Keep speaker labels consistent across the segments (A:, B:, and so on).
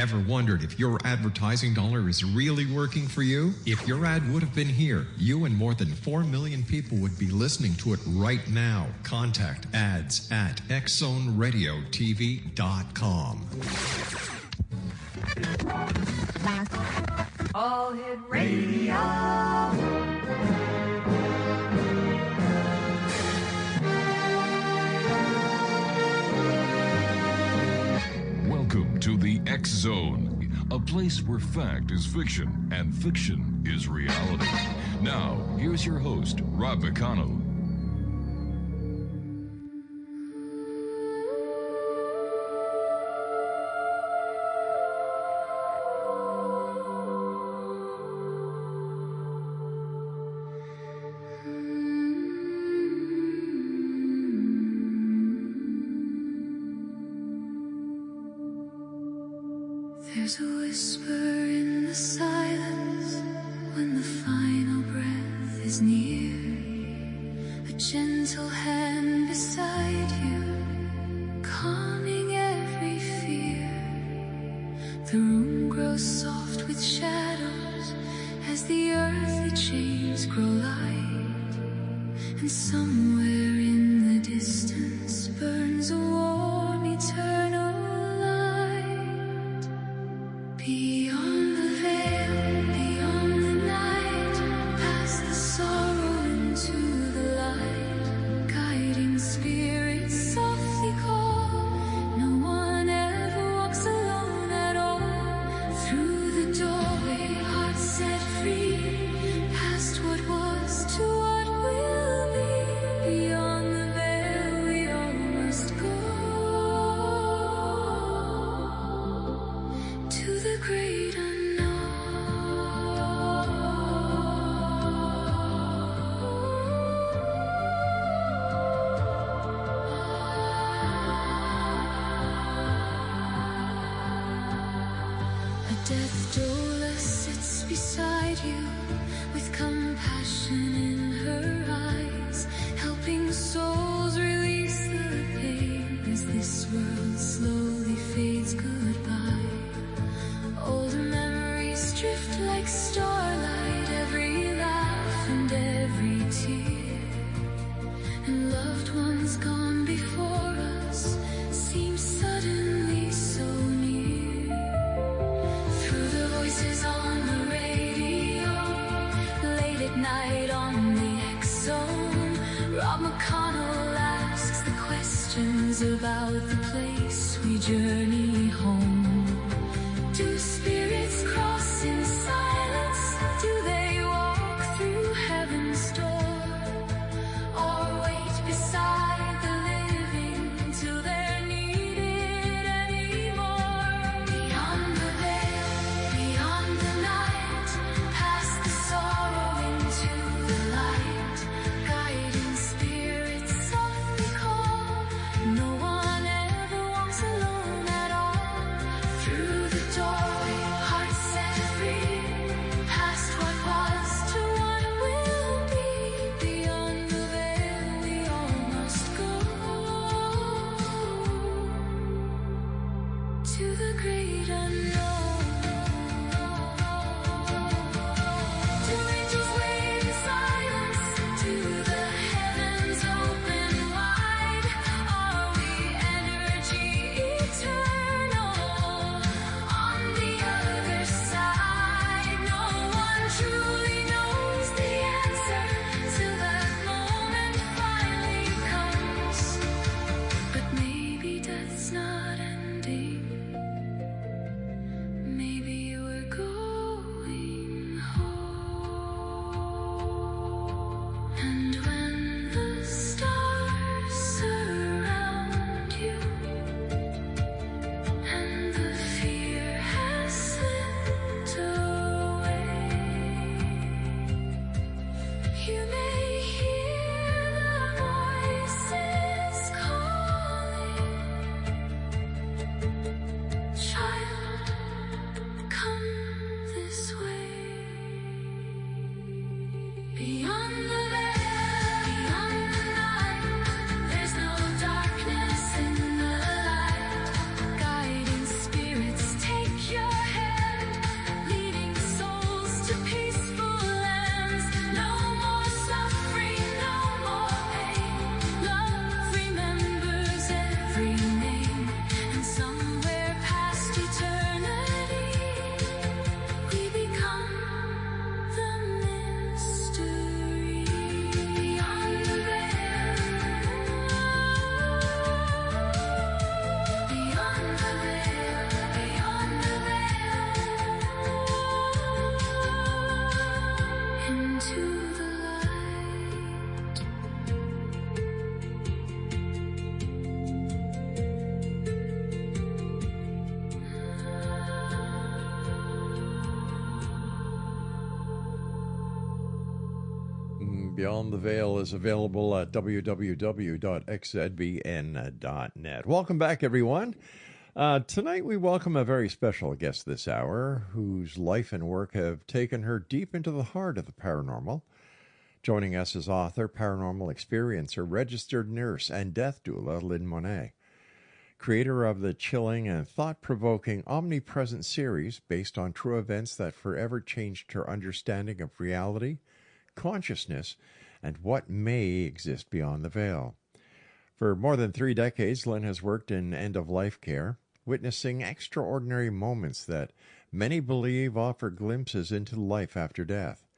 A: Ever wondered if your advertising dollar is really working for you? If your ad would have been here, you and more than 4 million people would be listening to it right now. Contact ads at xzoneradiotv.com.
B: All Hit Radio.
C: Welcome to the X Zone, a place where fact is fiction and fiction is reality. Now, here's your host, Rob McConnell.
D: There's a whisper in the silence when the final breath is near. A gentle hand beside you, calming every fear. The room grows soft with shadows as the earthly chains grow light. And somewhere in the distance burns a warm eternal light. Beyond the veil, beyond the night, past the sorrow into the light. Guiding spirits softly call. No one ever walks alone at all. Through the doorway, hearts set free. Past what was to what will be. Beyond the veil, we all must go. To the great A death doula sits beside you with compassion in her eyes, helping souls release the pain as this world slowly fades goodbye. Older memories drift like starlight, every laugh and every tear. And loved ones gone before us seem suddenly so near. Through the voices on the radio, late at night on the X Zone, Rob McConnell asks the questions about the place we journey home. Do spirits cross in silence? Do they walk through heaven's door? Or wait beside the living till they're needed anymore? Beyond the veil, beyond the night, past the sorrow into the light. Guiding spirits softly call. No one ever walks alone at all. Through the doorway, hearts set free. Past what was to what will be. Beyond the veil, we all must go. To the great unknown. Do angels wait in silence? Do the heavens open wide? Are we energy eternal? On the other side, no one truly knows the answer till that moment finally comes. But maybe death's not ending. Maybe we're going home. And when the stars surround you and the fear has slipped away, you may hear the voices calling.
E: Beyond the Veil is available at www.xzbn.net. Welcome back, everyone. Tonight we welcome a very special guest this hour whose life and work have taken her deep into the heart of the paranormal. Joining us is author, paranormal experiencer, registered nurse, and death doula, Lynn Monet. Creator of the chilling and thought-provoking Omnipresent series based on true events that forever changed her understanding of reality, consciousness, and what may exist beyond the veil. For more than 3 decades, Lynn has worked in end-of-life care, witnessing extraordinary moments that many believe offer glimpses into life after death.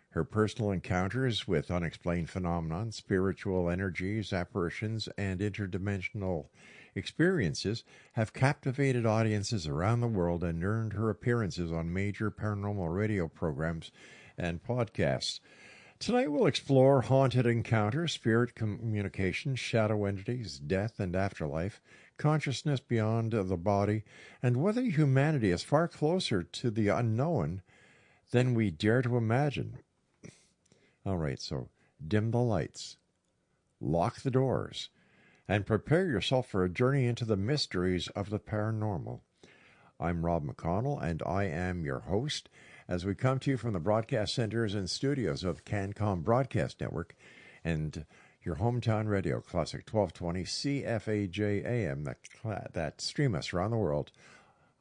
E: Her personal encounters with unexplained phenomena, spiritual energies, apparitions, and interdimensional experiences have captivated audiences around the world and earned her appearances on major paranormal radio programs and podcasts. Tonight we'll explore haunted encounters, spirit communication, shadow entities, death and afterlife, consciousness beyond the body, and whether humanity is far closer to the unknown than we dare to imagine. All right, so dim the lights, lock the doors, and prepare yourself for a journey into the mysteries of the paranormal. I'm Rob McConnell, and I am your host as we come to you from the broadcast centers and studios of CanCom Broadcast Network and your hometown radio, Classic 1220 CFAJ AM, that stream us around the world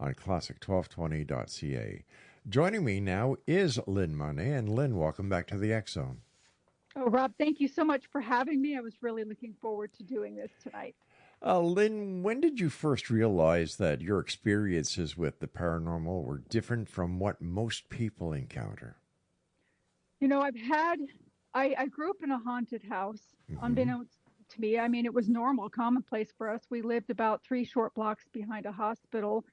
E: on classic1220.ca. Joining me now is Lynn Monet, and Lynn, welcome back to the X Zone.
B: Oh, Rob, thank you so much for having me. I was really looking forward to doing this tonight.
E: Lynn, when did you first realize that your experiences with the paranormal were different from what most people encounter?
B: You know, I grew up in a haunted house, unbeknownst to me. I mean, it was normal, commonplace for us. We lived about 3 short blocks behind a hospital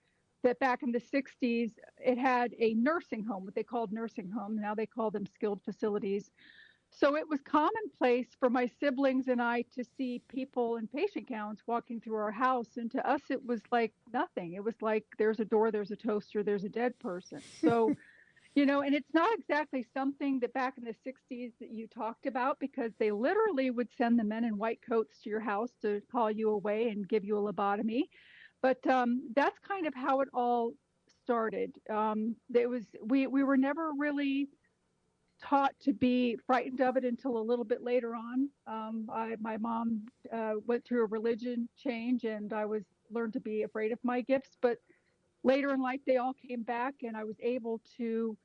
B: that back in the 60s, it had a nursing home, what they called nursing home. Now they call them skilled facilities. So it was commonplace for my siblings and I to see people in patient gowns walking through our house. And to us, it was like nothing. It was like there's a door, there's a toaster, there's a dead person. So, you know, and it's not exactly something that back in the 60s that you talked about, because they literally would send the men in white coats to your house to call you away and give you a lobotomy. But that's kind of how it all started. We were never really taught to be frightened of it until a little bit later on. My mom went through a religion change, and I learned to be afraid of my gifts. But later in life, they all came back, and I was able to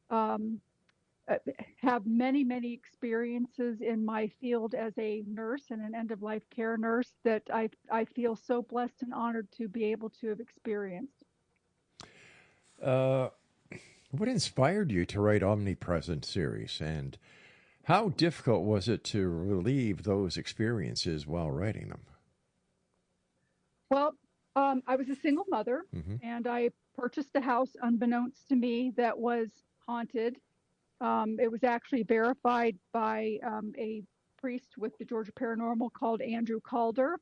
B: have many, many experiences in my field as a nurse and an end-of-life care nurse that I feel so blessed and honored to be able to have experienced.
E: What inspired you to write Omnipresent series, and how difficult was it to relieve those experiences while writing them?
B: Well, I was a single mother, and I purchased a house unbeknownst to me that was haunted. It was actually verified by a priest with the Georgia Paranormal called Andrew Calder.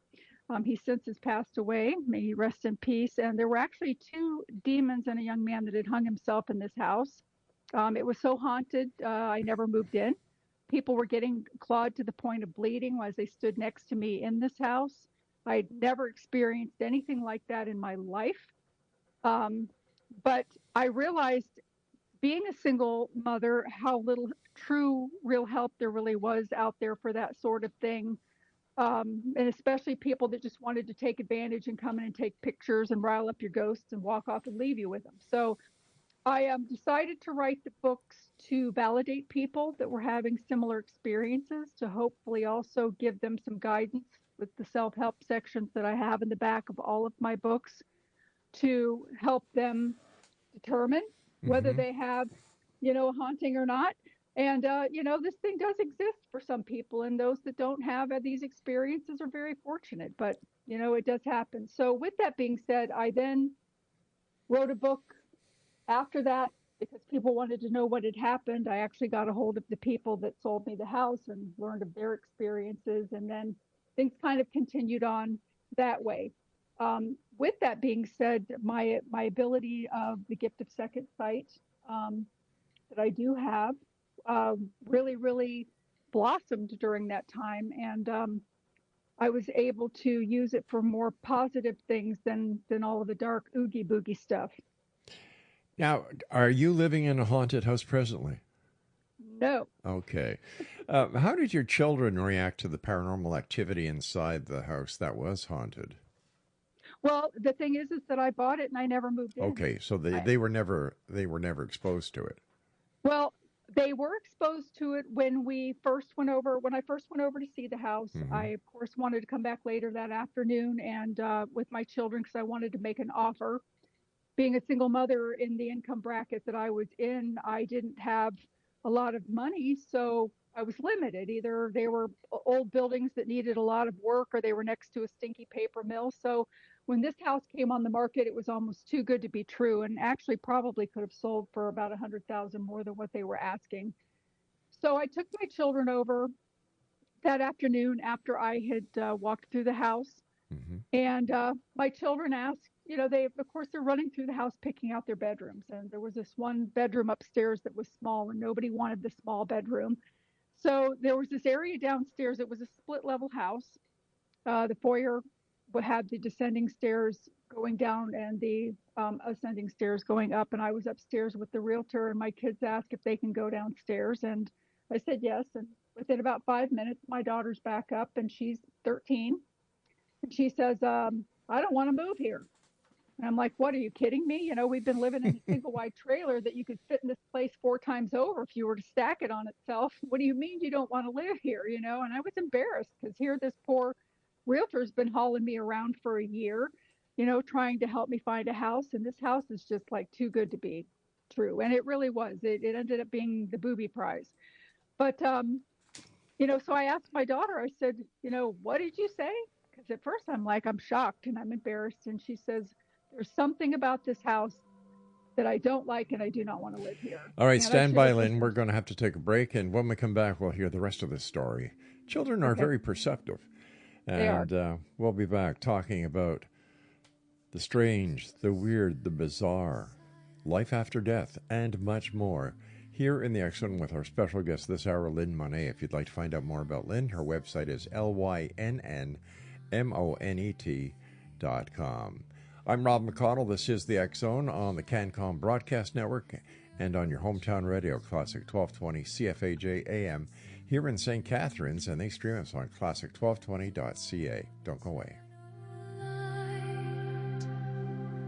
B: He since has passed away. May he rest in peace. And there were actually 2 demons and a young man that had hung himself in this house. It was so haunted, I never moved in. People were getting clawed to the point of bleeding as they stood next to me in this house. I'd never experienced anything like that in my life. But I realized, being a single mother, how little true, real help there really was out there for that sort of thing. And especially people that just wanted to take advantage and come in and take pictures and rile up your ghosts and walk off and leave you with them. So I decided to write the books to validate people that were having similar experiences, to hopefully also give them some guidance with the self-help sections that I have in the back of all of my books to help them determine whether they have, you know, a haunting or not. And, you know, this thing does exist for some people, and those that don't have these experiences are very fortunate, but, you know, it does happen. So with that being said, I then wrote a book after that because people wanted to know what had happened. I actually got a hold of the people that sold me the house and learned of their experiences, and then things kind of continued on that way. With that being said, my ability of the gift of second sight that I do have really blossomed during that time, and I was able to use it for more positive things than all of the dark oogie boogie stuff.
E: Now, are you living in a haunted house presently?
B: No.
E: Okay. How did your children react to the paranormal activity inside the house that was haunted?
B: Well, the thing is that I bought it and I never moved in.
E: Okay, so they were never exposed to it.
B: Well, they were exposed to it when I first went over to see the house.
E: Mm-hmm.
B: I, of course, wanted to come back later that afternoon and with my children because I wanted to make an offer. Being a single mother in the income bracket that I was in, I didn't have a lot of money, so I was limited. Either they were old buildings that needed a lot of work or they were next to a stinky paper mill. So when this house came on the market, it was almost too good to be true, and actually probably could have sold for about $100,000 more than what they were asking. So I took my children over that afternoon after I had walked through the house.
E: Mm-hmm.
B: And my children asked, they're running through the house picking out their bedrooms. And there was this one bedroom upstairs that was small and nobody wanted the small bedroom. So there was this area downstairs. It was a split level house. The foyer had the descending stairs going down and the ascending stairs going up. And I was upstairs with the realtor, and my kids asked if they can go downstairs. And I said yes. And within about 5 minutes, my daughter's back up, and she's 13. And she says, I don't want to move here. And I'm like, what, are you kidding me? We've been living in a single wide trailer that you could fit in this place 4 times over if you were to stack it on itself. What do you mean you don't want to live here? And I was embarrassed because here this poor realtor's been hauling me around for a year, trying to help me find a house. And this house is just like too good to be true. And it really was. It ended up being the booby prize. But, so I asked my daughter, I said, what did you say? Because at first I'm shocked and I'm embarrassed. And she says, there's something about this house that I don't like and I do not want to live here.
E: All right,
B: and
E: stand by, Lynn. We're going to have to take a break. And when we come back, we'll hear the rest of this story. Children are very perceptive. And
B: they are.
E: We'll be back talking about the strange, the weird, the bizarre, life after death, and much more. Here in the X-Zone with our special guest this hour, Lynn Monet. If you'd like to find out more about Lynn, her website is lynnmonet.com. I'm Rob McConnell. This is the X-Zone on the CanCom Broadcast Network and on your hometown radio, Classic 1220 CFAJ AM, here in St. Catharines, and they stream us on classic1220.ca. Don't go away.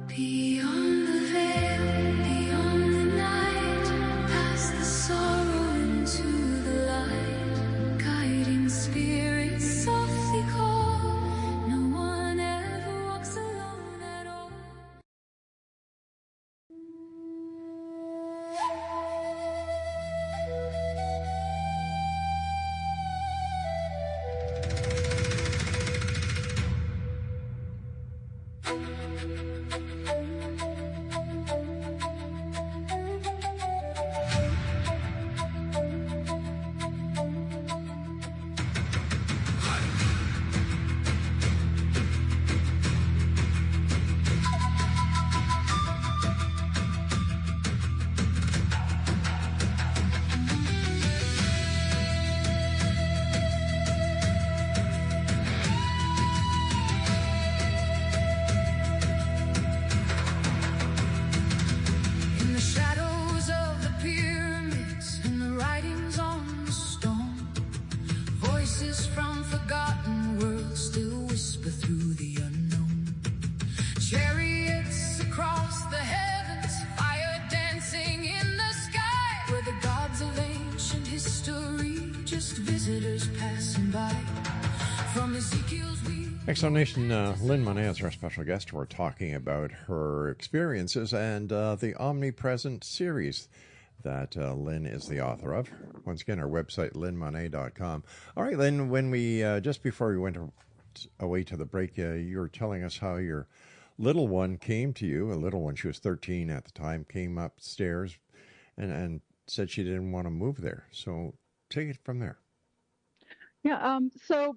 D: Beyond the veil, beyond the night, past the sorrow into the light, guiding spirits softly call. No one ever walks alone at all.
E: X-Zone Lynn Monet is our special guest. We're talking about her experiences and the Omnipresent series that Lynn is the author of. Once again, our website, lynnmonet.com. All right, Lynn, when we just before we went away to the break, you were telling us how your little one came to you. A little one, she was 13 at the time, came upstairs and said she didn't want to move there. So take it from there.
B: Yeah, so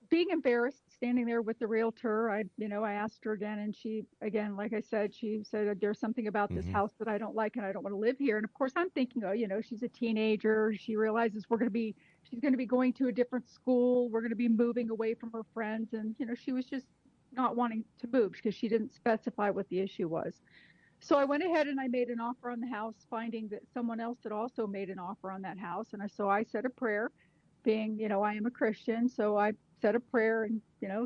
B: being embarrassed, standing there with the realtor. I asked her again, and she, again, like I said, she said, there's something about this house that I don't like, and I don't want to live here. And of course, I'm thinking, oh, she's a teenager. She realizes she's going to be going to a different school. We're going to be moving away from her friends. And, she was just not wanting to move because she didn't specify what the issue was. So I went ahead and I made an offer on the house, finding that someone else had also made an offer on that house. And so I said a prayer, being, I am a Christian. So I said a prayer and,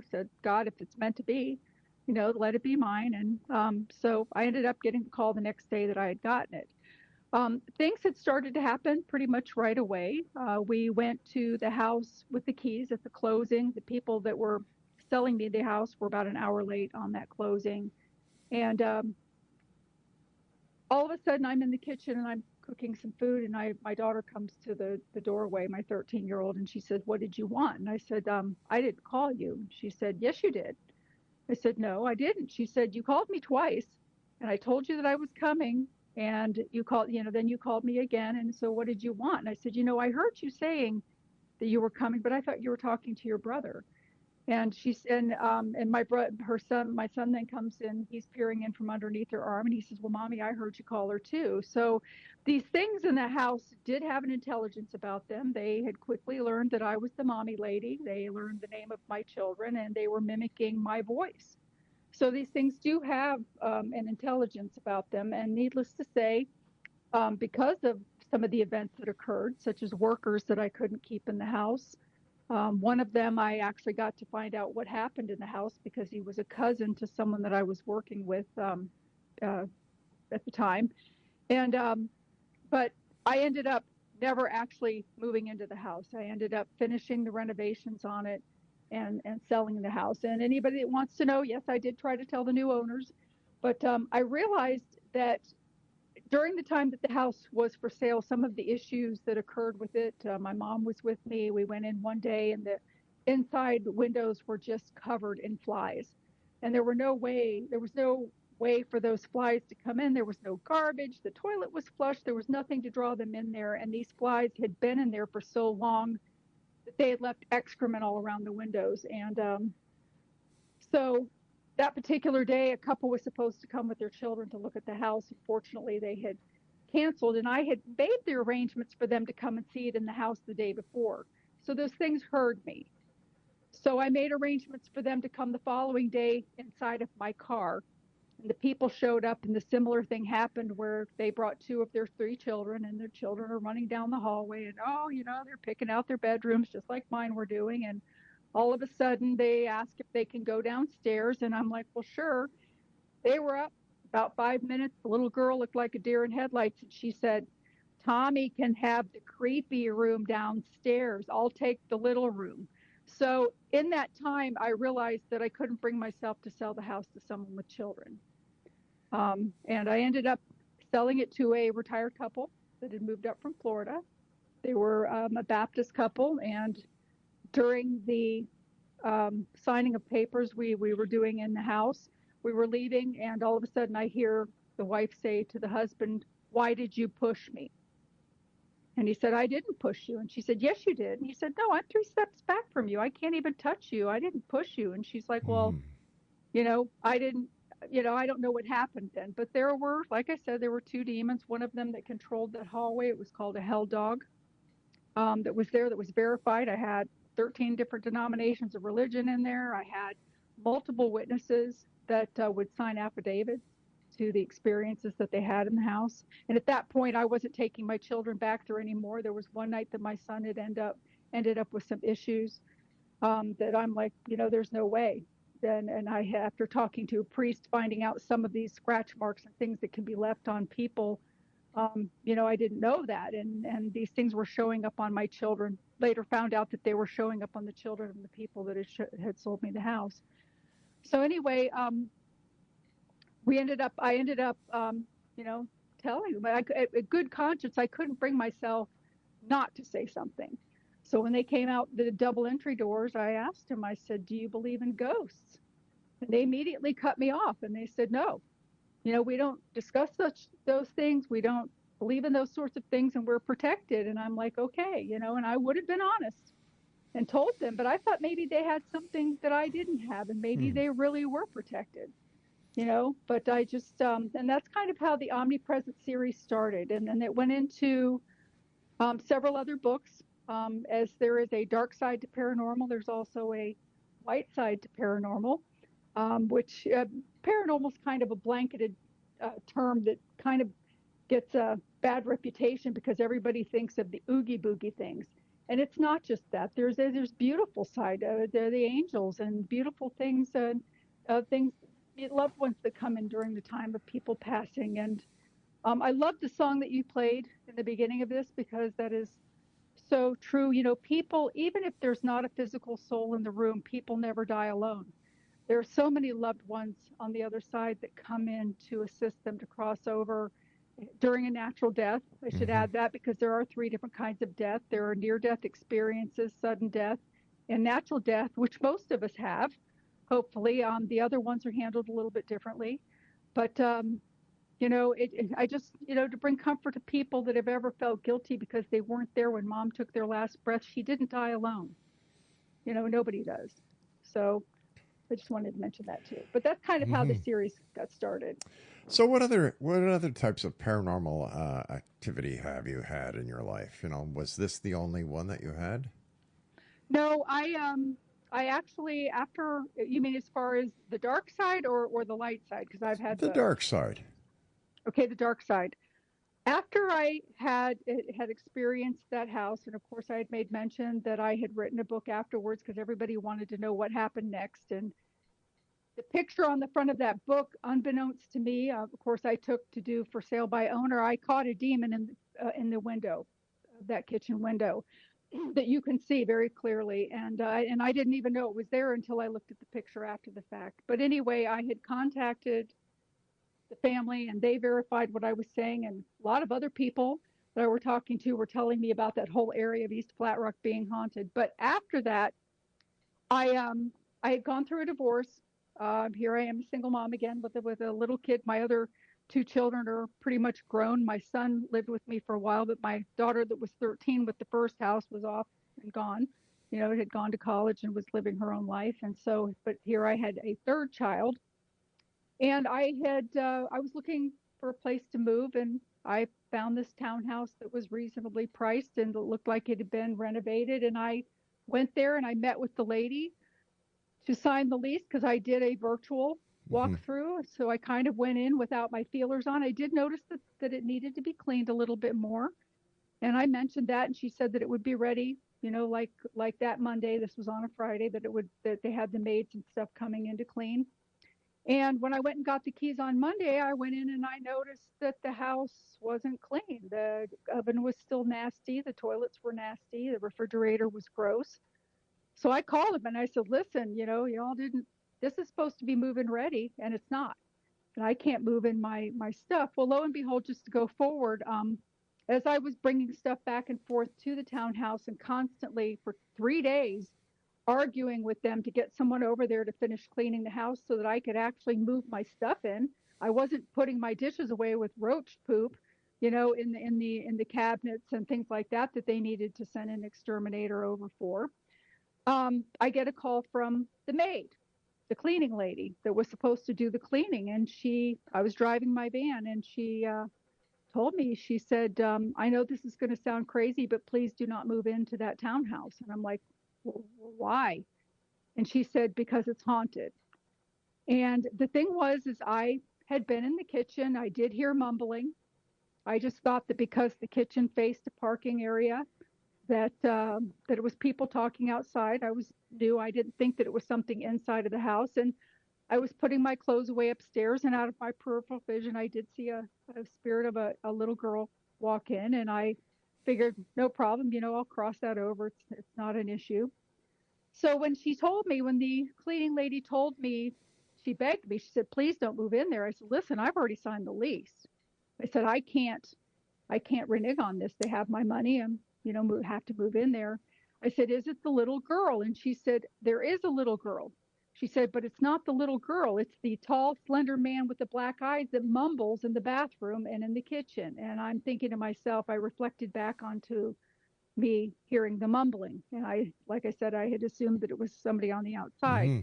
B: said, God, if it's meant to be, let it be mine. And so I ended up getting the call the next day that I had gotten it. Things had started to happen pretty much right away. We went to the house with the keys at the closing. The people that were selling me the house were about an hour late on that closing. And all of a sudden, I'm in the kitchen and I'm cooking some food, and my daughter comes to the doorway, my 13-year-old, and she said, "What did you want?" And I said, "I didn't call you." And she said, "Yes, you did." I said, "No, I didn't." She said, "You called me twice, and I told you that I was coming, and you called, then you called me again, and so what did you want?" And I said, "I heard you saying that you were coming, but I thought you were talking to your brother." And my son then comes in, he's peering in from underneath her arm, and he says, "Well, Mommy, I heard you call her too." So these things in the house did have an intelligence about them. They had quickly learned that I was the mommy lady. They learned the name of my children, and they were mimicking my voice. So these things do have an intelligence about them. And needless to say, because of some of the events that occurred, such as workers that I couldn't keep in the house, one of them, I actually got to find out what happened in the house because he was a cousin to someone that I was working with at the time. And but I ended up never actually moving into the house. I ended up finishing the renovations on it and selling the house. And anybody that wants to know, yes, I did try to tell the new owners, but I realized that during the time that the house was for sale, some of the issues that occurred with it, my mom was with me. We went in one day and the inside windows were just covered in flies. And there was no way for those flies to come in. There was no garbage. The toilet was flushed. There was nothing to draw them in there. And these flies had been in there for so long that they had left excrement all around the windows. And so that particular day, a couple was supposed to come with their children to look at the house. Unfortunately, they had canceled, and I had made the arrangements for them to come and see it in the house the day before. So those things hurt me. So I made arrangements for them to come the following day inside of my car. And the people showed up, and the similar thing happened where they brought two of their three children, and their children are running down the hallway, and they're picking out their bedrooms just like mine were doing. And all of a sudden, they ask if they can go downstairs, and I'm like, well, sure. They were up about 5 minutes. The little girl looked like a deer in headlights, and she said, "Tommy can have the creepy room downstairs. I'll take the little room." So in that time, I realized that I couldn't bring myself to sell the house to someone with children. And I ended up selling it to a retired couple that had moved up from Florida. They were a Baptist couple, and during the signing of papers we were doing in the house, we were leaving, and all of a sudden I hear the wife say to the husband, "Why did you push me?" And he said, "I didn't push you." And she said, "Yes, you did." And he said, "No, I'm 3 steps back from you. I can't even touch you. I didn't push you." And she's like, "Well, I didn't, I don't know what happened then." But there were, like I said, there were two demons, one of them that controlled that hallway. It was called a hell dog. That was there, that was verified. I had 13 different denominations of religion in there. I had multiple witnesses that would sign affidavits to the experiences that they had in the house. And at that point, I wasn't taking my children back there anymore. There was one night that my son had ended up with some issues that I'm like, there's no way. And after talking to a priest, finding out some of these scratch marks and things that can be left on people, I didn't know that. And these things were showing up on my children. Later found out that they were showing up on the children of the people that had sold me the house. So anyway, I ended up, telling them, a good conscience, I couldn't bring myself not to say something. So when they came out the double entry doors, I asked them, I said, "Do you believe in ghosts?" And they immediately cut me off, and they said, "No. We don't discuss those things. We don't believe in those sorts of things, and we're protected." And I'm like, okay, and I would have been honest. and told them, but I thought maybe they had something that I didn't have, and maybe they really were protected, but I just, and that's kind of how the Omnipresent series started. And then it went into several other books. As there is a dark side to paranormal, there's also a white side to paranormal, which paranormal is kind of a blanketed term that kind of gets a bad reputation because everybody thinks of the oogie boogie things. And it's not just that. There's beautiful side. They're the angels and beautiful things, things, loved ones that come in during the time of people passing. And I love the song that you played in the beginning of this because that is so true. People, even if there's not a physical soul in the room, people never die alone. There are so many loved ones on the other side that come in to assist them to cross over during a natural death. I should add that because there are 3 different kinds of death. There are near-death experiences, sudden death, and natural death, which most of us have, hopefully. The other ones are handled a little bit differently. But, I just, to bring comfort to people that have ever felt guilty because they weren't there when Mom took their last breath. She didn't die alone. Nobody does. So I just wanted to mention that too. But that's kind of how the series got started.
E: So what other types of paranormal activity have you had in your life? Was this the only one that you had?
B: No, I actually, after, you mean as far as the dark side or the light side? Because I've had
E: the dark side.
B: Okay, the dark side. After I had experienced that house, and of course I had made mention that I had written a book afterwards because everybody wanted to know what happened next. And the picture on the front of that book, unbeknownst to me, of course, I took to do for sale by owner. I caught a demon in the window, that kitchen window, that you can see very clearly. And I didn't even know it was there until I looked at the picture after the fact. But anyway, I had contacted the family, and they verified what I was saying. And a lot of other people that I were talking to were telling me about that whole area of East Flat Rock being haunted. But after that, I had gone through a divorce. Here I am, a single mom again with a little kid. My other 2 children are pretty much grown. My son lived with me for a while, but my daughter that was 13 with the first house was off and gone. Had gone to college and was living her own life. And so, but here I had a 3rd child. And I was looking for a place to move, and I found this townhouse that was reasonably priced and it looked like it had been renovated. And I went there and I met with the lady to sign the lease because I did a virtual walkthrough. So I kind of went in without my feelers on. I did notice that it needed to be cleaned a little bit more. And I mentioned that, and she said that it would be ready, like that Monday. This was on a Friday, that they had the maids and stuff coming in to clean. And when I went and got the keys on Monday, I went in and I noticed that the house wasn't clean. The oven was still nasty. The toilets were nasty. The refrigerator was gross. So I called them and I said, listen, y'all didn't, this is supposed to be move-in ready, and it's not. And I can't move in my stuff. Well, lo and behold, just to go forward, as I was bringing stuff back and forth to the townhouse and constantly for 3 days arguing with them to get someone over there to finish cleaning the house so that I could actually move my stuff in. I wasn't putting my dishes away with roach poop, in the cabinets and things like that they needed to send an exterminator over for. I get a call from the maid, the cleaning lady that was supposed to do the cleaning. And I was driving my van, and she told me, she said, I know this is going to sound crazy, but please do not move into that townhouse. And I'm like, well, why? And she said, because it's haunted. And the thing was, is I had been in the kitchen. I did hear mumbling. I just thought that because the kitchen faced a parking area, that it was people talking outside. I was new. I didn't think that it was something inside of the house. And I was putting my clothes away upstairs, and out of my peripheral vision, I did see a spirit of a little girl walk in, and I figured, no problem, I'll cross that over. It's not an issue. So when the cleaning lady told me, she begged me, she said, please don't move in there. I said, listen, I've already signed the lease. I said, I can't renege on this. They have my money, and have to move in there. I said, is it the little girl? And she said, there is a little girl. She said, but it's not the little girl. It's the tall, slender man with the black eyes that mumbles in the bathroom and in the kitchen. And I'm thinking to myself, I reflected back onto me hearing the mumbling. And like I said, I had assumed that it was somebody on the outside.
E: Mm-hmm.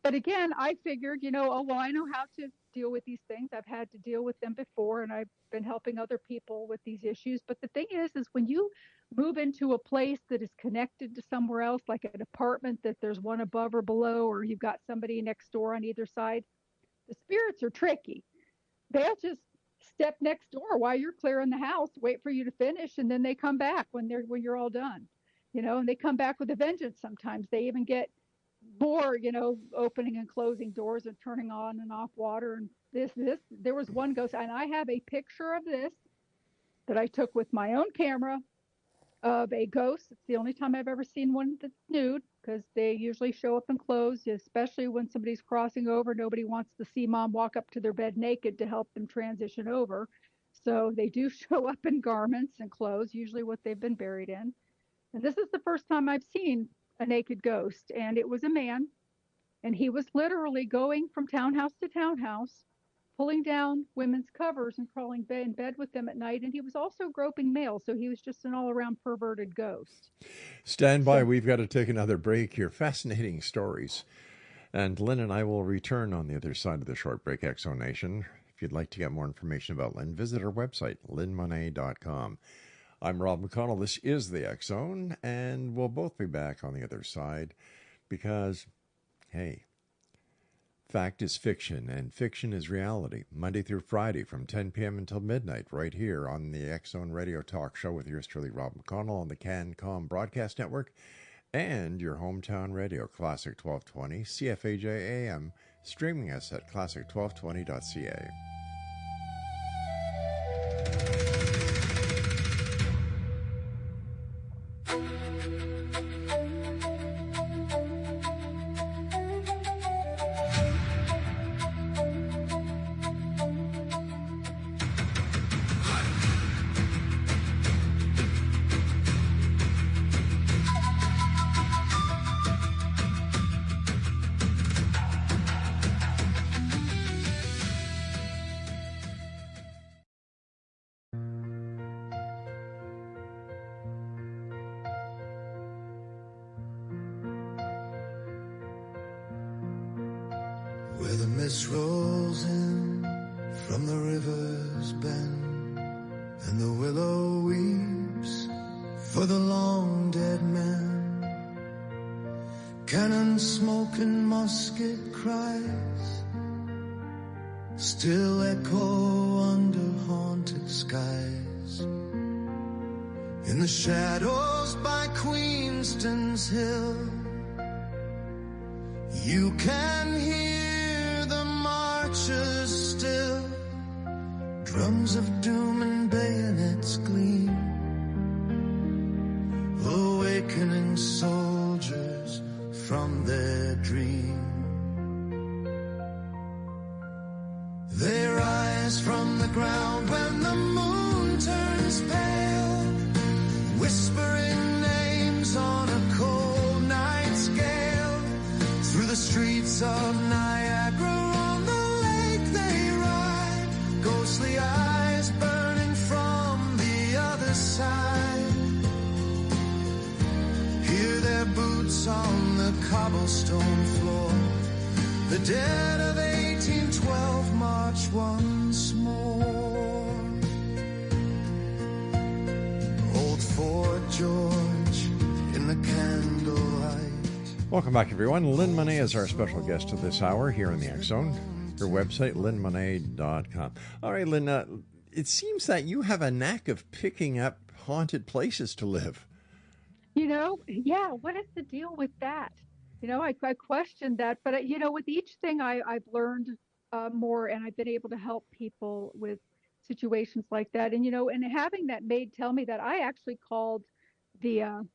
B: But again, I figured, oh, well, I know how to deal with these things. I've had to deal with them before, and I've been helping other people with these issues. But the thing is when you move into a place that is connected to somewhere else, like an apartment that there's one above or below, or you've got somebody next door on either side, the spirits are tricky. They'll just step next door while you're clearing the house, wait for you to finish, and then they come back when you're all done. And they come back with a vengeance sometimes. They even get more, opening and closing doors and turning on and off water. And this, there was one ghost, and I have a picture of this that I took with my own camera of a ghost. It's the only time I've ever seen one that's nude, because they usually show up in clothes, especially when somebody's crossing over. Nobody wants to see mom walk up to their bed naked to help them transition over. So they do show up in garments and clothes, usually what they've been buried in. And this is the first time I've seen a naked ghost, and it was a man, and he was literally going from townhouse to townhouse, pulling down women's covers and crawling in bed with them at night. And he was also groping males, so he was just an all-around perverted ghost.
E: Stand by. We've got to take another break here. Fascinating stories. And Lynn and I will return on the other side of the short break, Exo Nation. If you'd like to get more information about Lynn, visit her website, lynnmonet.com. I'm Rob McConnell. This is the X Zone, and we'll both be back on the other side because, hey, fact is fiction, and fiction is reality. Monday through Friday from 10 p.m. until midnight, right here on the X Zone Radio Talk Show with yours truly, Rob McConnell, on the CanCom Broadcast Network and your hometown radio, Classic 1220, CFAJ AM, streaming us at classic1220.ca.
F: Where the mist rolls in from the river's bend, and the willow weeps for the long dead man. Cannon smoke and musket cries still echo under haunted skies. In the shadows by Queenston's hill, you can hear the marchers still. Drums of doom and bayonets gleam, awakening soldiers from their dream. They rise from the ground when the moon turns pale, whispering names on a cold night's gale. Through the streets of Niagara on the lake they ride, ghostly eyes burning from the other side. Hear their boots on the cobblestone floor. The dead of 1812 march once more. Old Fort George in the candlelight.
E: Welcome back, everyone. Lynn Monet is our special guest of this hour here in the X Zone. Her website, lynnmonet.com. All right, Lynn, it seems that you have a knack of picking up haunted places to live.
B: Yeah, what is the deal with that? I questioned that, but, with each thing I've learned more, and I've been able to help people with situations like that. And, and having that maid tell me that, I actually called the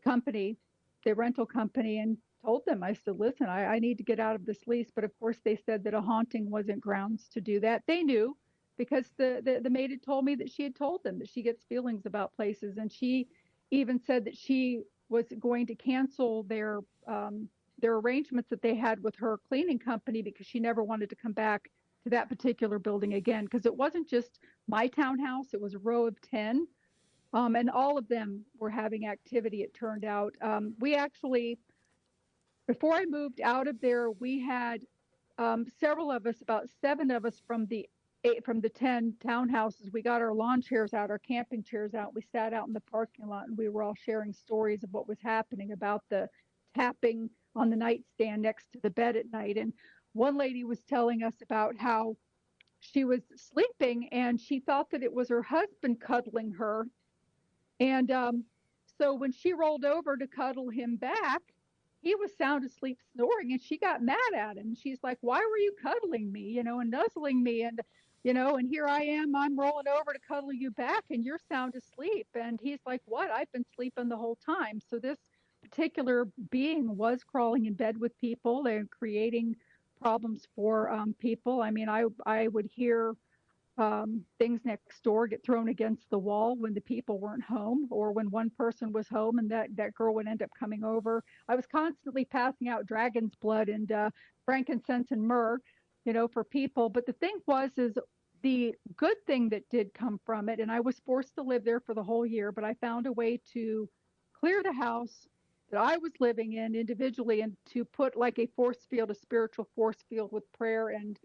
B: company, the rental company, and told them, I said, listen, I need to get out of this lease. But of course they said that a haunting wasn't grounds to do that. They knew, because the maid had told me that she had told them that she gets feelings about places. And she even said that she was going to cancel their arrangements that they had with her cleaning company, because she never wanted to come back to that particular building again. Because it wasn't just my townhouse, it was a row of 10 And all of them were having activity, it turned out. We actually, before I moved out of there, we had several of us, about 7 of us from the 10 townhouses. We got our lawn chairs out, our camping chairs out. We sat out in the parking lot, and we were all sharing stories of what was happening, about the tapping on the nightstand next to the bed at night. And one lady was telling us about how she was sleeping and she thought that it was her husband cuddling her. And so when she rolled over to cuddle him back, he was sound asleep snoring, and she got mad at him. She's like, "Why were you cuddling me, and nuzzling me? And here I am, I'm rolling over to cuddle you back, and you're sound asleep." And he's like, "What? I've been sleeping the whole time." So this particular being was crawling in bed with people and creating problems for people. I mean, I would hear things next door get thrown against the wall when the people weren't home, or when one person was home and that girl would end up coming over. I was constantly passing out dragon's blood and frankincense and myrrh, for people. But the thing is the good thing that did come from it, and I was forced to live there for the whole year, but I found a way to clear the house that I was living in individually, and to put like a force field, a spiritual force field with prayer and,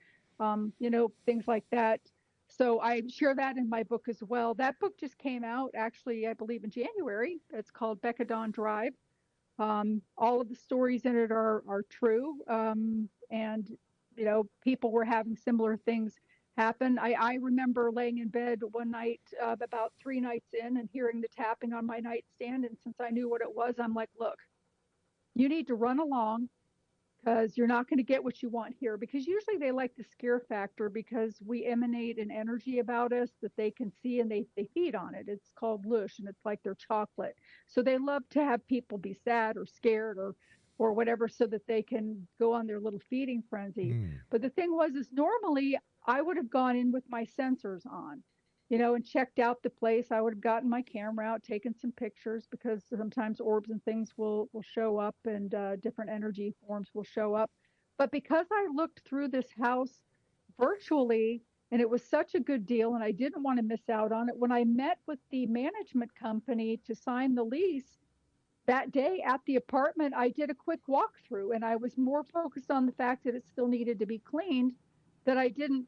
B: things like that. So I share that in my book as well. That book just came out, actually, I believe in January. It's called Becca Dawn Drive. All of the stories in it are true. And, people were having similar things happen. I remember laying in bed one night, about 3 nights in, and hearing the tapping on my nightstand. And since I knew what it was, I'm like, look, you need to run along, because you're not going to get what you want here. Because usually they like the scare factor, because we emanate an energy about us that they can see, and they feed on it. It's called lush, and it's like their chocolate. So they love to have people be sad or scared or whatever, so that they can go on their little feeding frenzy. But the thing is normally I would have gone in with my sensors on, and checked out the place. I would have gotten my camera out, taken some pictures, because sometimes orbs and things will show up, and different energy forms will show up. But because I looked through this house virtually, and it was such a good deal, and I didn't want to miss out on it, when I met with the management company to sign the lease that day at the apartment, I did a quick walkthrough, and I was more focused on the fact that it still needed to be cleaned, that I didn't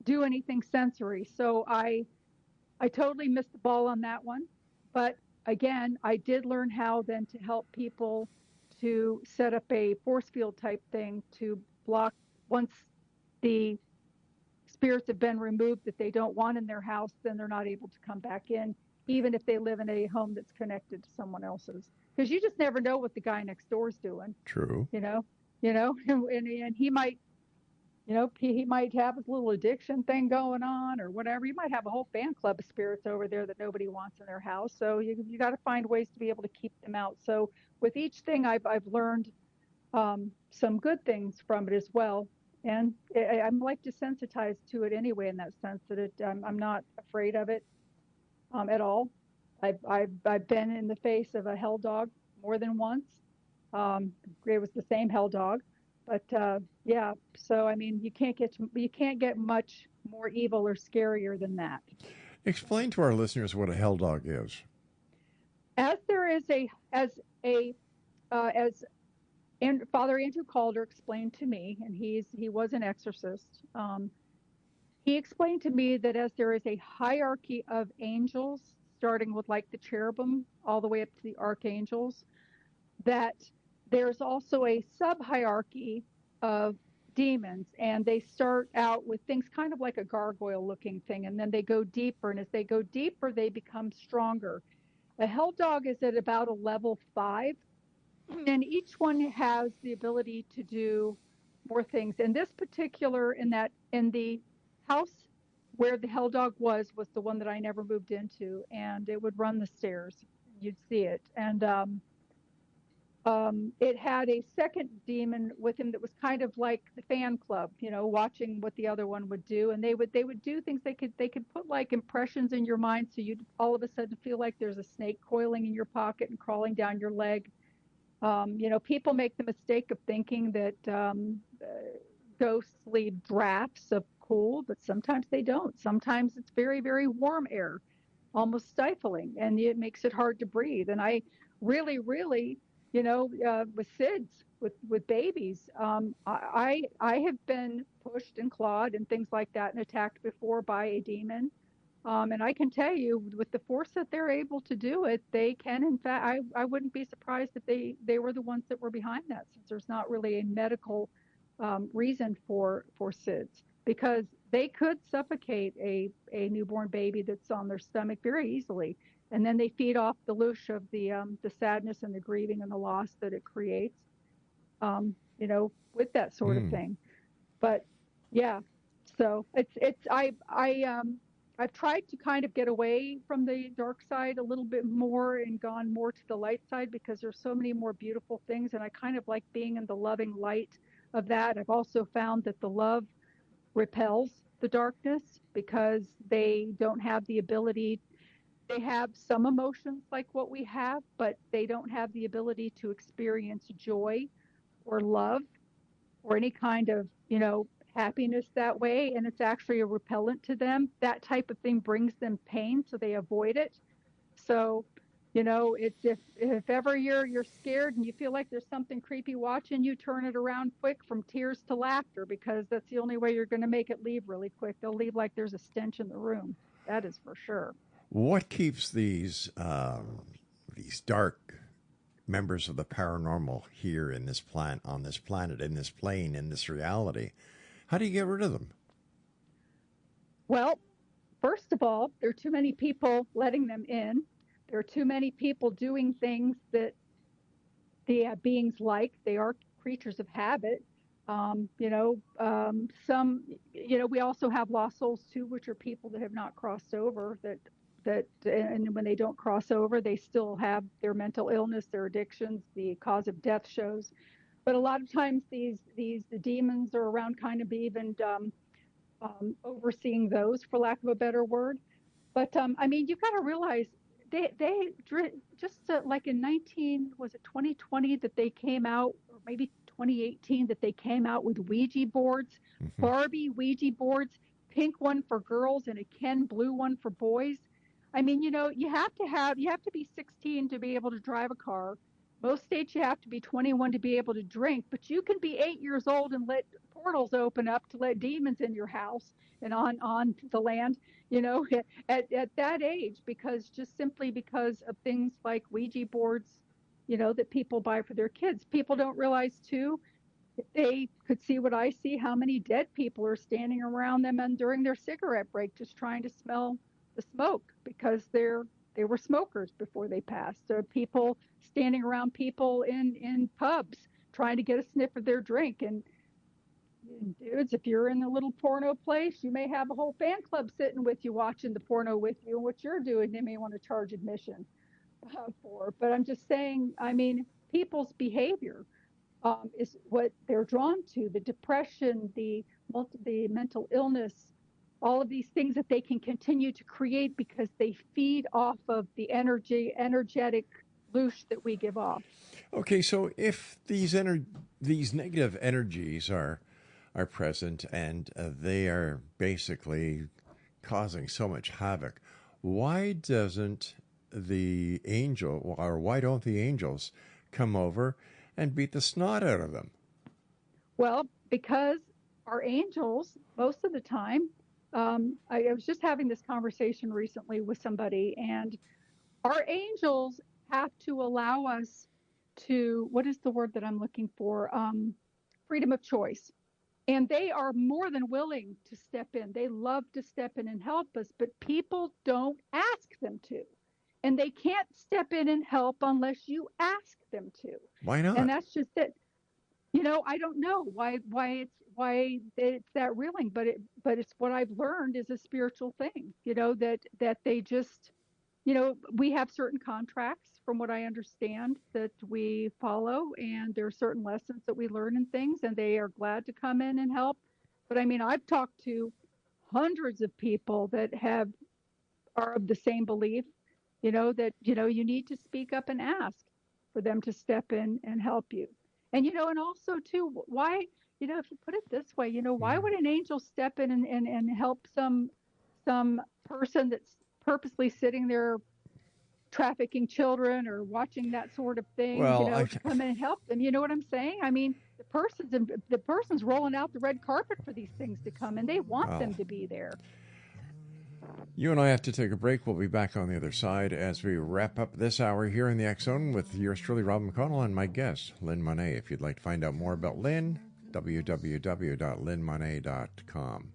B: do anything sensory. So I totally missed the ball on that one. But again, I did learn how then to help people to set up a force field type thing to block, once the spirits have been removed that they don't want in their house, then they're not able to come back in, even if they live in a home that's connected to someone else's. Because you just never know what the guy next door is doing.
E: True.
B: And he might, he might have his little addiction thing going on or whatever. You might have a whole fan club of spirits over there that nobody wants in their house. So you got to find ways to be able to keep them out. So with each thing, I've learned some good things from it as well. And I'm like desensitized to it anyway, in that sense that I'm not afraid of it at all. I've been in the face of a hell dog more than once. It was the same hell dog. But yeah, so I mean, you can't get much more evil or scarier than that.
E: Explain to our listeners what a hell dog is.
B: As Father Andrew Calder explained to me, and he was an exorcist. He explained to me that as there is a hierarchy of angels, starting with like the cherubim all the way up to the archangels, that there's also a sub-hierarchy of demons, and they start out with things kind of like a gargoyle-looking thing, and then they go deeper, and as they go deeper, they become stronger. A hell dog is at about a level 5, and each one has the ability to do more things. And this particular, in the house where the hell dog was the one that I never moved into, and it would run the stairs. You'd see it, and it had a second demon with him that was kind of like the fan club, watching what the other one would do. And they would do things. They could put like impressions in your mind, so you'd all of a sudden feel like there's a snake coiling in your pocket and crawling down your leg. People make the mistake of thinking that ghosts leave drafts of cool, but sometimes they don't. Sometimes it's very, very warm air. almost stifling, and it makes it hard to breathe. And I really, with SIDS, with babies, I have been pushed and clawed and things like that and attacked before by a demon. And I can tell you, with the force that they're able to do it, they can, in fact, I wouldn't be surprised if they were the ones that were behind that, since there's not really a medical reason for SIDS, because they could suffocate a newborn baby that's on their stomach very easily. And then they feed off the loosh of the sadness and the grieving and the loss that it creates, with that sort of thing. But yeah, so I've tried to kind of get away from the dark side a little bit more and gone more to the light side, because there's so many more beautiful things, and I kind of like being in the loving light of that. I've also found that the love repels the darkness, because they don't have the ability. They have some emotions like what we have, but they don't have the ability to experience joy or love or any kind of, happiness that way. And it's actually a repellent to them. That type of thing brings them pain, so they avoid it. So, it's if ever you're scared and you feel like there's something creepy watching you, turn it around quick from tears to laughter, because that's the only way you're going to make it leave really quick. They'll leave like there's a stench in the room. That is for sure.
E: What keeps these dark members of the paranormal here in this on this planet, in this plane, in this reality? How do you get rid of them?
B: Well, first of all, there are too many people letting them in. There are too many people doing things that the beings like. They are creatures of habit. Some, we also have lost souls too, which are people that have not crossed over, and when they don't cross over, they still have their mental illness, their addictions, the cause of death shows. But a lot of times the demons are around kind of even overseeing those, for lack of a better word. But you've got to realize they just like in 2020 that they came out, or maybe 2018 that they came out with Ouija boards, Barbie Ouija boards, pink one for girls and a Ken blue one for boys. You have to be 16 to be able to drive a car. Most states you have to be 21 to be able to drink, but you can be 8 years old and let portals open up to let demons in your house and on the land, at that age, because simply because of things like Ouija boards, that people buy for their kids. People don't realize too, if they could see what I see, how many dead people are standing around them and during their cigarette break, just trying to smell the smoke, because they were smokers before they passed. So people standing around people in pubs trying to get a sniff of their drink. And dudes, if you're in a little porno place, you may have a whole fan club sitting with you watching the porno with you. And what you're doing, they may want to charge admission for. But I'm just saying, people's behavior is what they're drawn to. The depression, the mental illness, all of these things that they can continue to create because they feed off of the energetic loosh that we give off.
E: Okay, so if these negative energies are present and they are basically causing so much havoc, why don't the angels come over and beat the snot out of them?
B: Well, because our angels, most of the time, I was just having this conversation recently with somebody, and our angels have to allow us to, what is the word that I'm looking for? Freedom of choice. And they are more than willing to step in. They love to step in and help us, but people don't ask them to. And they can't step in and help unless you ask them to.
E: Why not?
B: And that's just it. I don't know why it's that reeling, but it's what I've learned is a spiritual thing, that they just, we have certain contracts, from what I understand, that we follow, and there are certain lessons that we learn and things, and they are glad to come in and help. But I've talked to hundreds of people that are of the same belief, that, you need to speak up and ask for them to step in and help you. And, and also too, why, if you put it this way, why would an angel step in and help some person that's purposely sitting there trafficking children or watching that sort of thing,
E: Well,
B: to come in and help them. You know what I'm saying? I mean, the person's rolling out the red carpet for these things to come, and they want them to be there.
E: You and I have to take a break. We'll be back on the other side as we wrap up this hour here in the X Zone with yours truly, Rob McConnell, and my guest, Lynn Monet. If you'd like to find out more about Lynn, www.lynnmonet.com.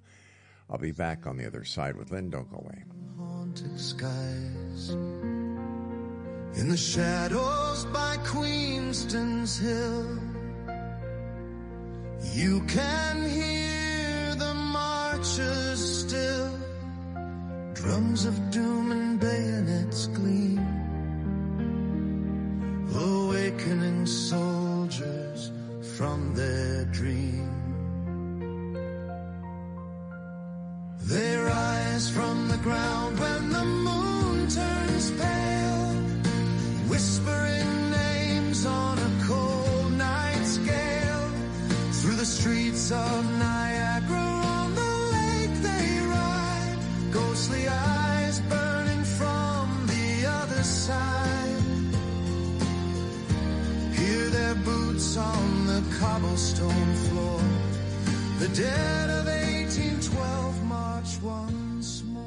E: I'll be back on the other side with Lynn. Don't go away.
F: Haunted skies, in the shadows by Queenston's Hill, you can hear the marchers still. Drums of doom and bayonets gleam, awakening soldiers from their dream. They rise from the ground when the moon turns pale, whispering names on a cold night's gale. Through the streets of Niagara on the lake they ride, ghostly eyes burning from the other side. Hear their boots on the cobblestone floor. The dead of 1812 march once more.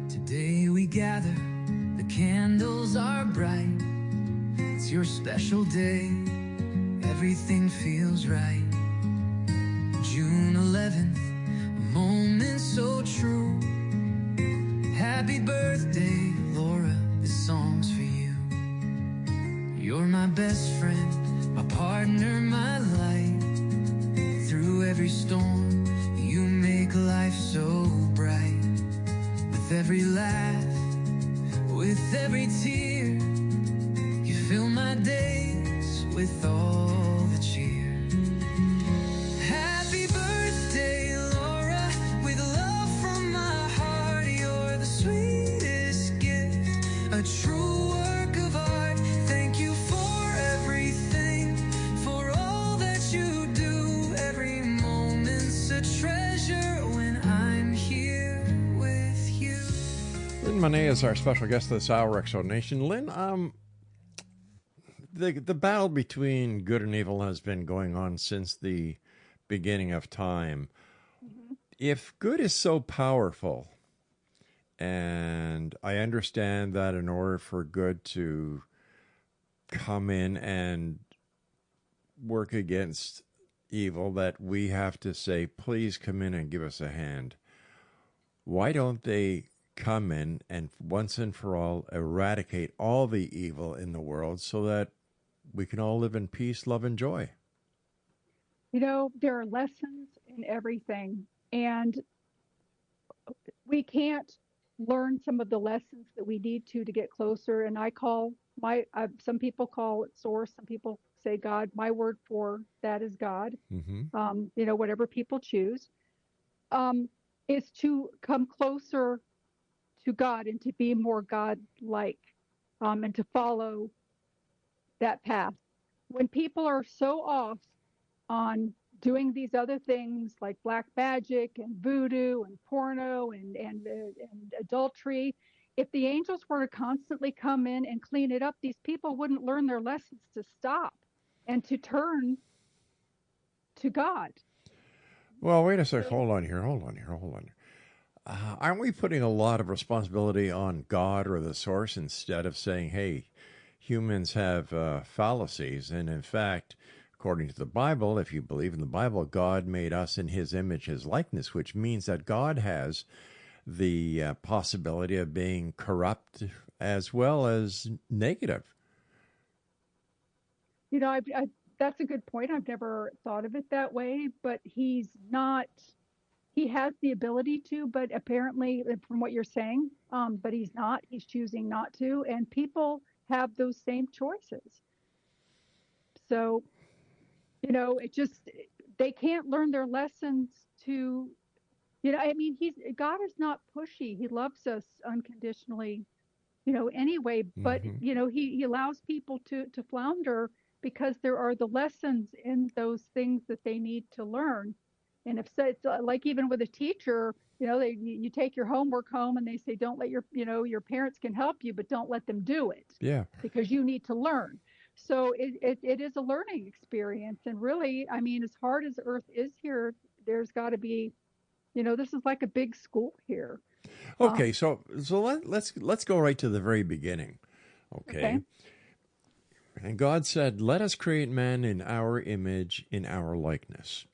G: Today we gather, the candles are bright. It's your special day, everything feels right. June 11th, a moment so true. Happy birthday, Laura, this song's for you. You're my best friend, my partner, my light. Through every storm, you make life so bright. With every laugh, with every tear, you fill my days with all the cheer. Happy birthday, Laura, with love from my heart. You're the sweetest gift, a true work of art. Thank you for everything, for all that you do. Every moment's a treasure when I'm here with you.
E: Lynn Monet is our special guest this hour, X Zone Nation. Lynn, the battle between good and evil has been going on since the beginning of time.
B: Mm-hmm.
E: If good is so powerful, and I understand that in order for good to come in and work against evil, that we have to say, please come in and give us a hand. Why don't they come in and once and for all eradicate all the evil in the world so that we can all live in peace, love, and joy?
B: There are lessons in everything, and we can't learn some of the lessons that we need to get closer. And some people call it source, some people say God. My word for that is God.
E: Mm-hmm.
B: Whatever people choose, is to come closer to God and to be more God-like, and to follow that path. When people are so off on doing these other things like black magic and voodoo and porno and adultery, if the angels were to constantly come in and clean it up, these people wouldn't learn their lessons to stop and to turn to God.
E: Well, wait a sec. Hold on here. Aren't we putting a lot of responsibility on God or the source instead of saying, hey, humans have fallacies? And in fact, according to the Bible, if you believe in the Bible, God made us in his image, his likeness, which means that God has the possibility of being corrupt as well as negative.
B: That's a good point. I've never thought of it that way, but he has the ability to, but apparently from what you're saying, but he's choosing not to. And people have those same choices. So, they can't learn their lessons to, God is not pushy. He loves us unconditionally, anyway, but,
E: Mm-hmm.
B: he allows people to flounder because there are the lessons in those things that they need to learn. And if so, it's like even with a teacher, you take your homework home and they say, don't let your parents can help you, but don't let them do it.
E: Yeah.
B: Because you need to learn. So it is a learning experience. And really, I mean, as hard as Earth is here, there's got to be, this is like a big school here.
E: Okay, so let's go right to the very beginning. Okay. And God said, "Let us create man in our image, in our likeness."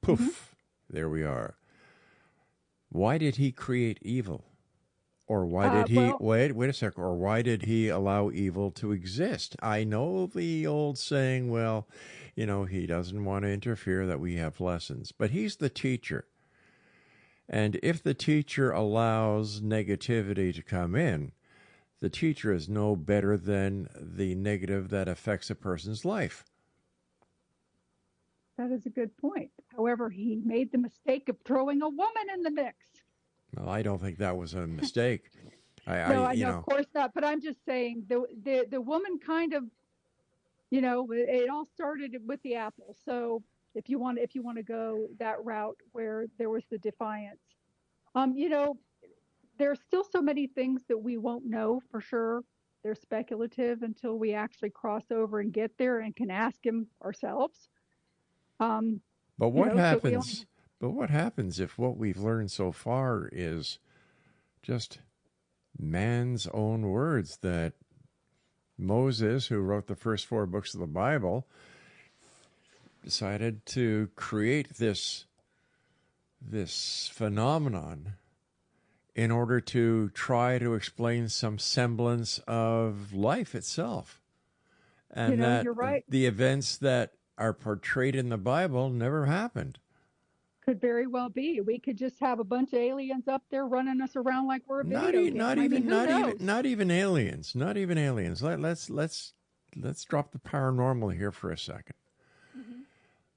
E: Poof, there we are. Why did he create evil? Or why did he, wait a second, or why did he allow evil to exist? I know the old saying, well, he doesn't want to interfere, that we have lessons. But he's the teacher. And if the teacher allows negativity to come in, the teacher is no better than the negative that affects a person's life.
B: That is a good point. However, he made the mistake of throwing a woman in the mix.
E: Well, I don't think that was a mistake.
B: No, I know, of course not. But I'm just saying the woman kind of, it all started with the apple. So if you want to go that route where there was the defiance, there's still so many things that we won't know for sure. They're speculative until we actually cross over and get there and can ask him ourselves.
E: But what happens? But what happens if what we've learned so far is just man's own words, that Moses, who wrote the first 4 books of the Bible, decided to create this phenomenon in order to try to explain some semblance of life itself. And that
B: you're right.
E: The events that are portrayed in the Bible never happened.
B: Could very well be. We could just have a bunch of aliens up there running us around like we're a video game. Not
E: even aliens. Not even aliens. Let's drop the paranormal here for a second. Mm-hmm.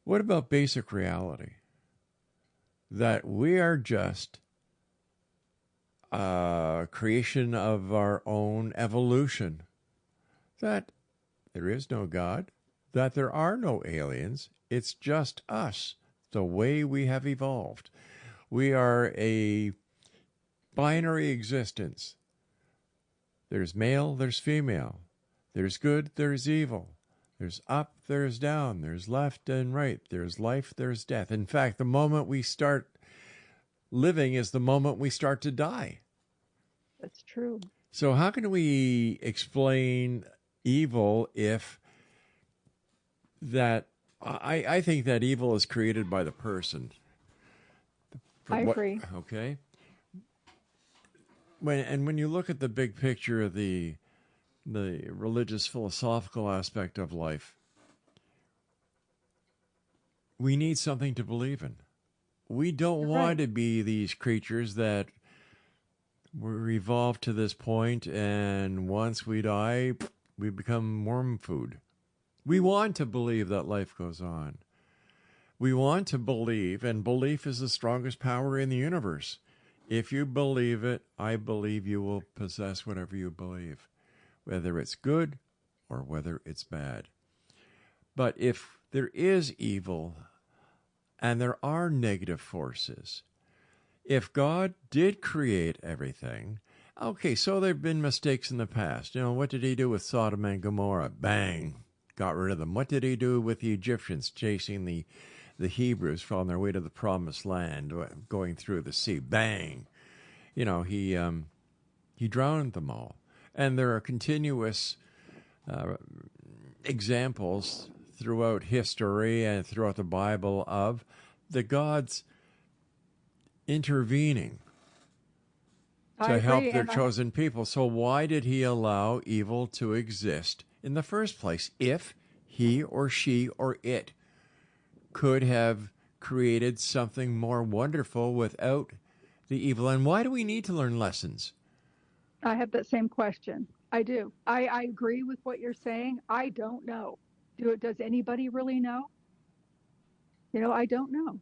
E: What about basic reality? That we are just a creation of our own evolution. That there is no God. That there are no aliens. It's just us. The way we have evolved. We are a binary existence. There's male, there's female. There's good, there's evil. There's up, there's down. There's left and right. There's life, there's death. In fact, the moment we start living is the moment we start to die.
B: That's true.
E: So how can we explain evil if that... I think that evil is created by the person.
B: I agree.
E: Okay. When you look at the big picture of the religious philosophical aspect of life, we need something to believe in. We don't want to be these creatures that were evolved to this point, and once we die, we become worm food. We want to believe that life goes on. We want to believe, and belief is the strongest power in the universe. If you believe it, I believe you will possess whatever you believe, whether it's good or whether it's bad. But if there is evil and there are negative forces, if God did create everything, okay, so there have been mistakes in the past. What did he do with Sodom and Gomorrah? Bang! Got rid of them. What did he do with the Egyptians chasing the Hebrews on their way to the promised land, going through the sea? Bang! He drowned them all. And there are continuous examples throughout history and throughout the Bible of the gods intervening to help their chosen people. So why did he allow evil to exist in the first place, if he or she or it could have created something more wonderful without the evil? And why do we need to learn lessons?
B: I have that same question. I do. I agree with what you're saying. I don't know. Does anybody really know? I don't know.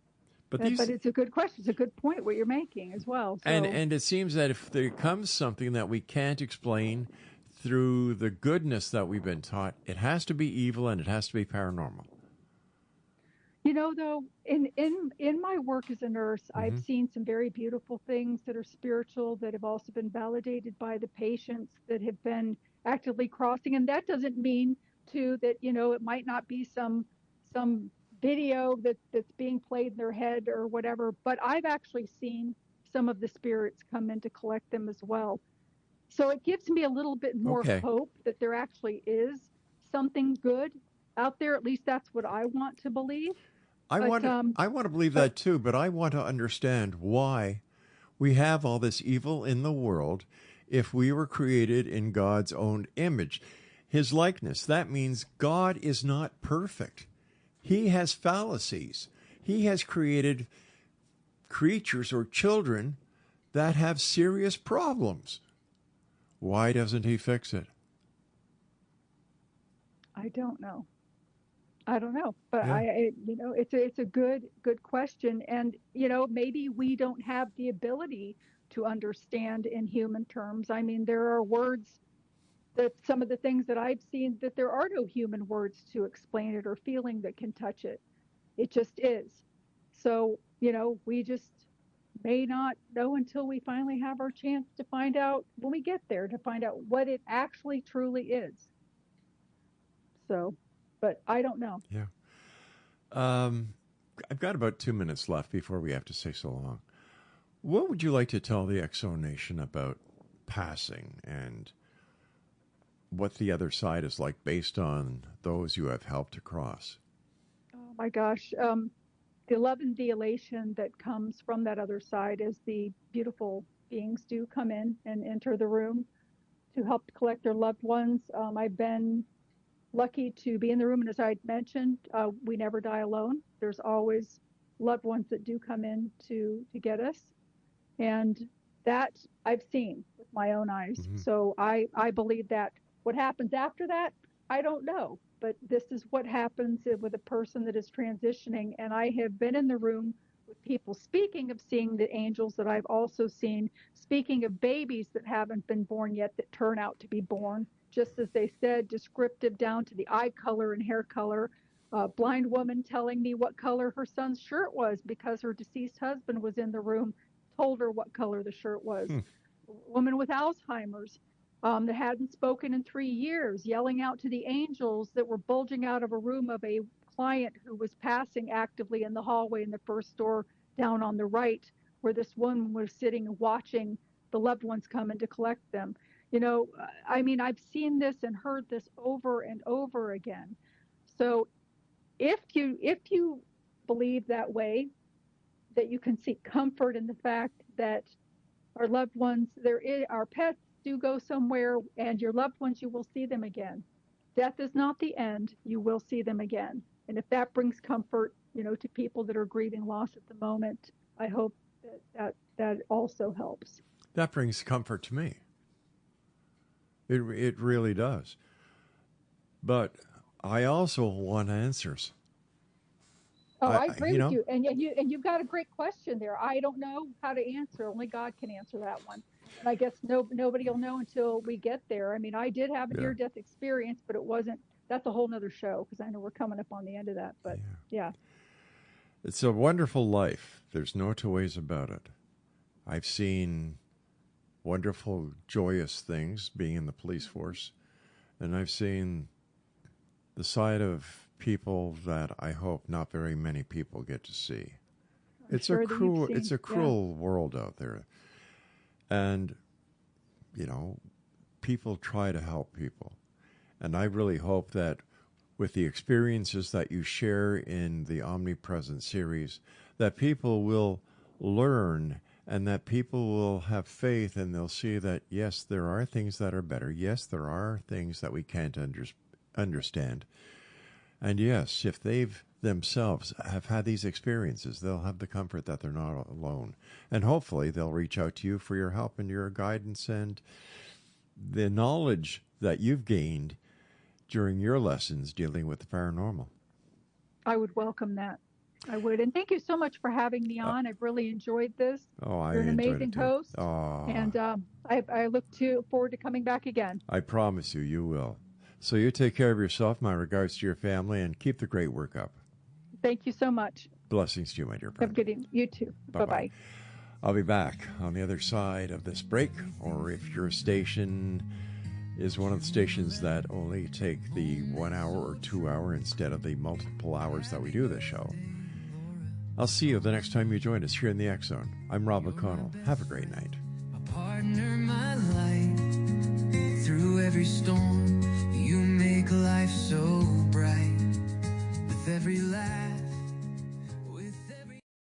B: But it's a good question. It's a good point what you're making as well. So.
E: And it seems that if there comes something that we can't explain through the goodness that we've been taught, it has to be evil and it has to be paranormal.
B: You know, though, in my work as a nurse, I've seen some very beautiful things that are spiritual that have also been validated by the patients that have been actively crossing. And that doesn't mean too that, you know, it might not be some video that's being played in their head or whatever, but I've actually seen some of the spirits come in to collect them as well. So it gives me a little bit more hope that there actually is something good out there. At least that's what I want to believe.
E: I want to believe that too, but I want to understand why we have all this evil in the world if we were created in God's own image, his likeness. That means God is not perfect. He has fallacies. He has created creatures or children that have serious problems. Why doesn't he fix it?
B: I don't know. But yeah. It's a good question. And, you know, maybe we don't have the ability to understand in human terms. I mean, there are words that some of the things that I've seen that there are no human words to explain it or feeling that can touch it. It just is. So, you know, we just may not know until we finally have our chance to find out when we get there, to find out what it actually truly is. So, but I don't know.
E: Yeah. I've got about 2 minutes left before we have to say so long. What would you like to tell the Exo Nation about passing and what the other side is like based on those you have helped to cross?
B: Oh my gosh. The love and the elation that comes from that other side as the beautiful beings do come in and enter the room to help collect their loved ones. I've been lucky to be in the room, and as I mentioned, we never die alone. There's always loved ones that do come in to get us, and that I've seen with my own eyes. So I believe that. What happens after that, I don't know, but this is what happens with a person that is transitioning. And I have been in the room with people, speaking of seeing the angels, that I've also seen, speaking of babies that haven't been born yet that turn out to be born, just as they said, descriptive down to the eye color and hair color. A blind woman telling me what color her son's shirt was because her deceased husband was in the room, told her what color the shirt was. A woman with Alzheimer's that hadn't spoken in 3 years, yelling out to the angels that were bulging out of a room of a client who was passing actively in the hallway in the first door down on the right, where this woman was sitting and watching the loved ones come in to collect them. You know, I mean, I've seen this and heard this over and over again. So if you believe that way, that you can seek comfort in the fact that our loved ones, our pets do go somewhere, and your loved ones, you will see them again. Death is not the end. You will see them again. And if that brings comfort, you know, to people that are grieving loss at the moment, I hope that also helps.
E: That brings comfort to me. It really does. But I also want answers.
B: Oh, I agree with you. And you've got a great question there. I don't know how to answer. Only God can answer that one. And I guess nobody will know until we get there. I mean, I did have a near-death experience, but it wasn't. That's a whole nother show, because I know we're coming up on the end of that. But yeah.
E: It's a wonderful life. There's no two ways about it. I've seen wonderful, joyous things being in the police force, and I've seen the side of people that I hope not very many people get to see. It's a cruel world out there. And, you know, people try to help people. And I really hope that with the experiences that you share in the Omnipresent series, that people will learn and that people will have faith, and they'll see that, yes, there are things that are better. Yes, there are things that we can't understand. And yes, if they've themselves have had these experiences, they'll have the comfort that they're not alone. And hopefully they'll reach out to you for your help and your guidance and the knowledge that you've gained during your lessons dealing with the paranormal.
B: I would welcome that. I would. And thank you so much for having me on. I've really enjoyed this.
E: Oh, I
B: You're an
E: enjoyed it
B: amazing
E: too.
B: host.
E: Oh,
B: And I look forward to coming back again.
E: I promise you, you will. So you take care of yourself. My regards to your family, and keep the great work up.
B: Thank you so much.
E: Blessings to you, my dear
B: Have a
E: friend.
B: good evening. You too. Bye-bye.
E: I'll be back on the other side of this break, or if your station is one of the stations that only take the 1 hour or 2 hour instead of the multiple hours that we do this show. I'll see you the next time you join us here in the X Zone. I'm Rob McConnell. Have a great night.
G: My partner, my light, through every storm, you make life so bright. With every laugh